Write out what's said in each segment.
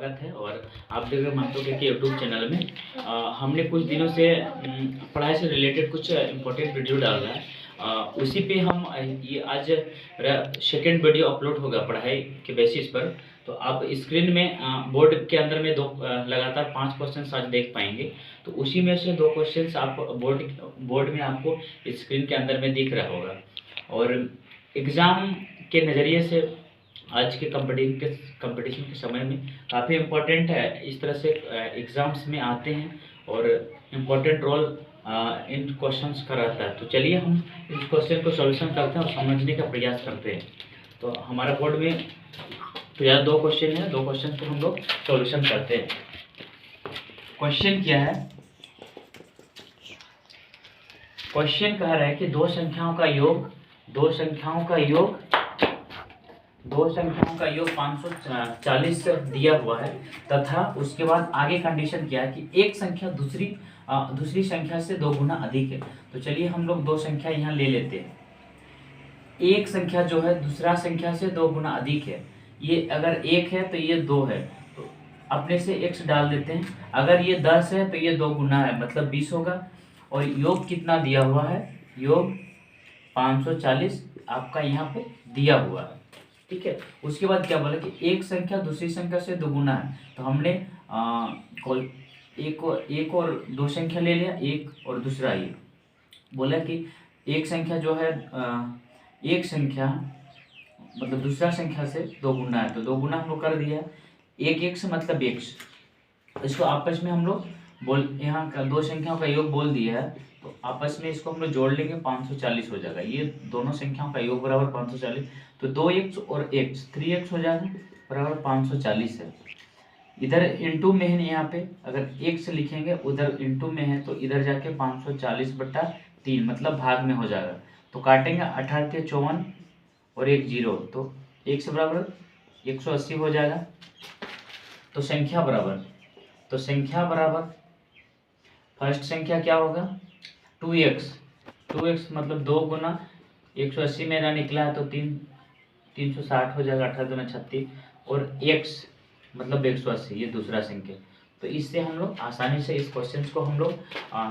स्वागत है। और आप देख रहे हैं मास्टर के यूट्यूब चैनल में। हमने कुछ दिनों से पढ़ाई से रिलेटेड कुछ इम्पोर्टेंट वीडियो डाल रहा है। उसी पे हम ये आज सेकेंड वीडियो अपलोड होगा पढ़ाई के बेसिस पर। तो आप स्क्रीन में बोर्ड के अंदर में दो लगातार 5 क्वेश्चन आज देख पाएंगे। तो उसी में से 2 क्वेश्चन आप बोर्ड में आपको स्क्रीन के अंदर में दिख रहा होगा। और एग्ज़ाम के नज़रिए से आज के कंपटीशन के समय में काफ़ी इम्पोर्टेंट है। इस तरह से एग्ज़ाम्स में आते हैं और इम्पोर्टेंट रोल इन क्वेश्चंस का रहता है। तो चलिए हम इस क्वेश्चन को सॉल्यूशन करते हैं और समझने का प्रयास करते हैं। तो हमारा बोर्ड में तो यार 2 क्वेश्चन है, 2 क्वेश्चन को हम लोग सॉल्यूशन करते हैं। क्वेश्चन क्या है? क्वेश्चन कह रहा है कि दो संख्याओं का योग 540 दिया हुआ है तथा उसके बाद आगे कंडीशन क्या है कि एक संख्या दूसरी संख्या से 2 गुना अधिक है। तो चलिए हम लोग 2 संख्या यहाँ ले लेते हैं। एक संख्या जो है दूसरा संख्या से 2 गुना अधिक है। ये अगर 1 है तो ये 2 है, तो अपने से x डाल देते हैं। अगर ये 10 है तो ये 2 गुना है, मतलब 20 होगा। और योग कितना दिया हुआ है? योग 540 आपका यहाँ पे दिया हुआ है, ठीक है। उसके बाद क्या बोला कि एक संख्या दूसरी संख्या से 2 गुना है। तो हमने एक और 2 संख्या ले लिया, एक और दूसरा ये बोला कि एक संख्या जो है एक संख्या मतलब दूसरा संख्या से 2 गुना है। तो 2 गुना हम लोग कर दिया। एक x मतलब x, इसको आपस में हम लोग यहाँ का 2 संख्याओं का योग बोल दिया है। तो आपस में इसको हम लोग जोड़ लेंगे, 540 हो जाएगा। ये दोनों संख्याओं का योग बराबर 540। तो 2x और x 3x हो जाएगा बराबर 540 है। इधर इंटू में है, यहाँ पे अगर x लिखेंगे उधर इंटू में है तो इधर जाके 540/3 मतलब भाग में हो जाएगा। तो काटेंगे 18 के 54 और 1 0, तो x बराबर 180 हो जाएगा। तो संख्या बराबर फर्स्ट संख्या क्या होगा? 2x मतलब 2 गुना 180 मेरा निकला है तो 360 हो जाएगा। 18 दूना 36 और x मतलब 180, ये दूसरा संख्या। तो इससे हम लोग आसानी से इस क्वेश्चन को हम लोग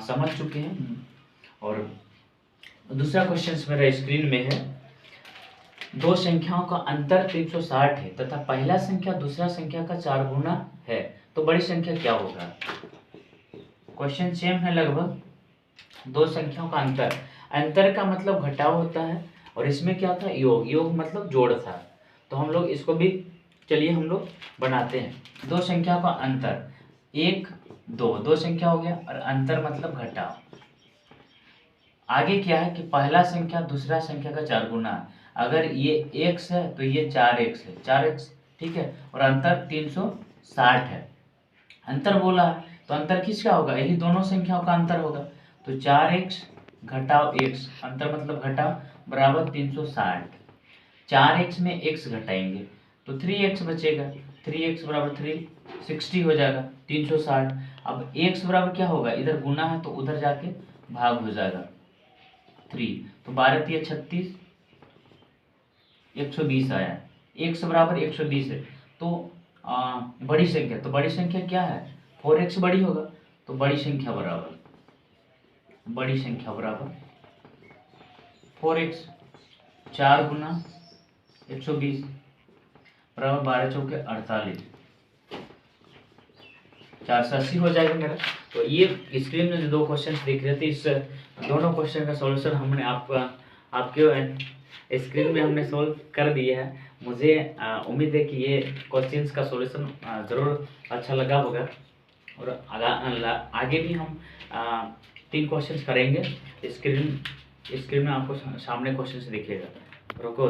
समझ चुके हैं। और दूसरा क्वेश्चन मेरा स्क्रीन में है। 2 संख्याओं का अंतर 360 है तथा पहला संख्या दूसरा संख्या का 4 गुना है, तो बड़ी संख्या क्या होगा? क्वेश्चन सेम है लगभग। 2 संख्याओं का अंतर का मतलब घटाव होता है, और इसमें क्या था? योग मतलब जोड़ था। तो हम लोग इसको भी चलिए हम लोग बनाते हैं। 2 संख्याओं का अंतर 1 2 संख्या हो गया, और अंतर मतलब घटाव। आगे क्या है कि पहला संख्या दूसरा संख्या का 4 गुना है। अगर ये x है तो ये 4x है, 4x, ठीक है। और अंतर 360 है। अंतर बोला है तो अंतर किसका होगा? यही दोनों संख्याओं का अंतर होगा। तो 4x घटाव x, अंतर मतलब घटाव, बराबर 360। 4x में x घटाएंगे तो 3x बचेगा। 3x बराबर 360 हो जाएगा 360। अब x बराबर क्या होगा? इधर गुना है तो उधर जाके भाग हो जाएगा 3। तो 12 3 36, 120 आया। x बराबर 120 है। तो बड़ी संख्या क्या है? 4x बड़ी होगा। तो बड़ी संख्या बराबर 4x, 4 गुना 120 बराबर 12 चौके 48, 480 हो जाएगा मेरा। तो ये स्क्रीन में जो 2 क्वेश्चन दिख रहे थे, इस दोनों क्वेश्चन का सॉल्यूशन हमने आपके स्क्रीन में हमने सॉल्व कर दिया है। मुझे उम्मीद है कि ये क्वेश्चंस का सॉल्यूशन ज़रूर अच्छा लगा होगा। और आगे भी हम 3 क्वेश्चंस करेंगे। स्क्रीन में आपको सामने क्वेश्चन दिखेगा। रुको।